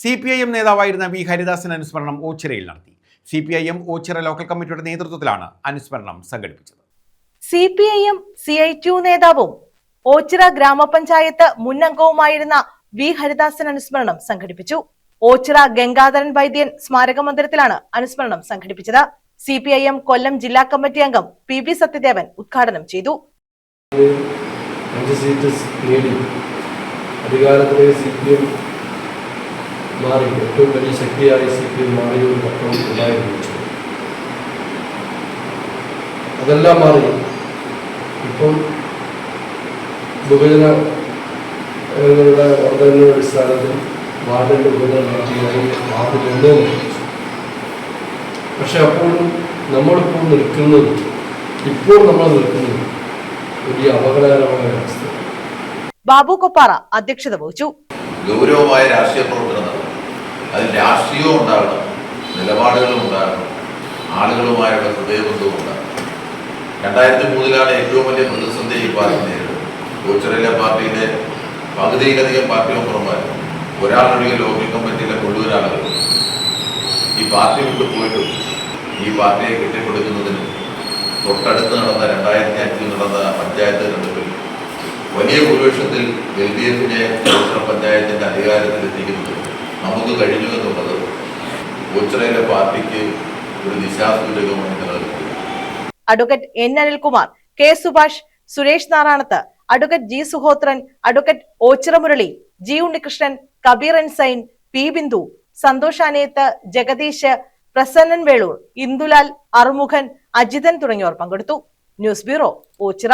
CPIM നേതാവായിരുന്ന V Haridasan അനുസ്മരണം ഓച്ചിറയിൽ നടത്തി. CPIM ഓച്ചിറ ലോക്കൽ കമ്മിറ്റിയുടെ നേതൃത്വത്തിലാണ് അനുസ്മരണം സംഘടിപ്പിച്ചത്. CPIM CITU നേതാവും ഓച്ചിറ ഗ്രാമപഞ്ചായത്ത് മുൻ അംഗവുമായിരുന്ന വി ഹരിദാസൻ അനുസ്മരണം സംഘടിപ്പിച്ചു. ഓച്ചിറ ഗംഗാധരൻ വൈദ്യൻ സ്മാരക മന്ദിരത്തിലാണ് അനുസ്മരണം സംഘടിപ്പിച്ചത്. CPIM കൊല്ലം ജില്ലാ കമ്മിറ്റി അംഗം PB സത്യദേവൻ ഉദ്ഘാടനം ചെയ്തു. അധികാരത്തിലെ CPM മാറി ഏറ്റവും വലിയ ശക്തിയായി CPM മാറിയ ഒരു ഘട്ടം ഉണ്ടായിരുന്നു. അതെല്ലാം മാറി ഇപ്പോൾ വിഭജന വർധനയുടെ അടിസ്ഥാനത്തിൽ വാർഡിൻ്റെ വിഭജനം നടത്തിയായി വാർഡ് കൊണ്ടുവന്നു. പക്ഷെ അപ്പോഴും നമ്മളിപ്പോൾ നിൽക്കുന്നത് വലിയ അപകടകരമായ അവസ്ഥ. ബാബു കൊപ്പാറ അധ്യക്ഷത വഹിച്ചു. ഗൗരവമായ രാഷ്ട്രീയ പ്രവർത്തനം നടത്തണം. അതിൽ രാഷ്ട്രീയവും ഉണ്ടാകണം, നിലപാടുകളും ഉണ്ടാകണം, ആളുകളുമായുള്ള ഹൃദയബന്ധവും ഉണ്ടാകണം. 2003 ഏറ്റവും വലിയ പ്രതിസന്ധി ഈ പാർട്ടി നേരിടുന്നത്. ഓച്ചിറയിലെ പാർട്ടിയിലെ പകുതിയിലധികം പാർട്ടി മെമ്പർമാർ, ഒരാളൊഴികെ ലോക്കൽ കമ്മിറ്റിയിലെ മുഴുവൻ ആളുകൾ ഈ പാർട്ടി വിട്ടു പോയിട്ടും ഈ പാർട്ടിയെ കെട്ടിപ്പടുക്കുന്നതിന് തൊട്ടടുത്ത് നടന്ന 2005 നടന്ന പഞ്ചായത്ത് തെരഞ്ഞെടുപ്പിൽ വലിയ ഭൂരിപക്ഷത്തിൽ LDF-നെ ഓച്ചിറ പഞ്ചായത്തിന്റെ അധികാരത്തിലെത്തിക്കുന്നത് നമുക്ക് കഴിഞ്ഞു എന്നുള്ളത് ഓച്ചിറയിലെ പാർട്ടിക്ക് ഒരു ദിശാസൂചകമായി നിലനിൽക്കുന്നു. Advocate N Anilkumar, K Subhash, Suresh Naranath, advocate G Suhothran, advocate Ochira Murali, G Unnikrishnan, Kabeer N Zain, P Bindu, Santhosh Aneth, Jagadeesh, Prasannan Veloor, Indulal, Arumukhan, Ajithan തുടങ്ങിയവർ പങ്കെടുത്തു. News bureau, Ochira.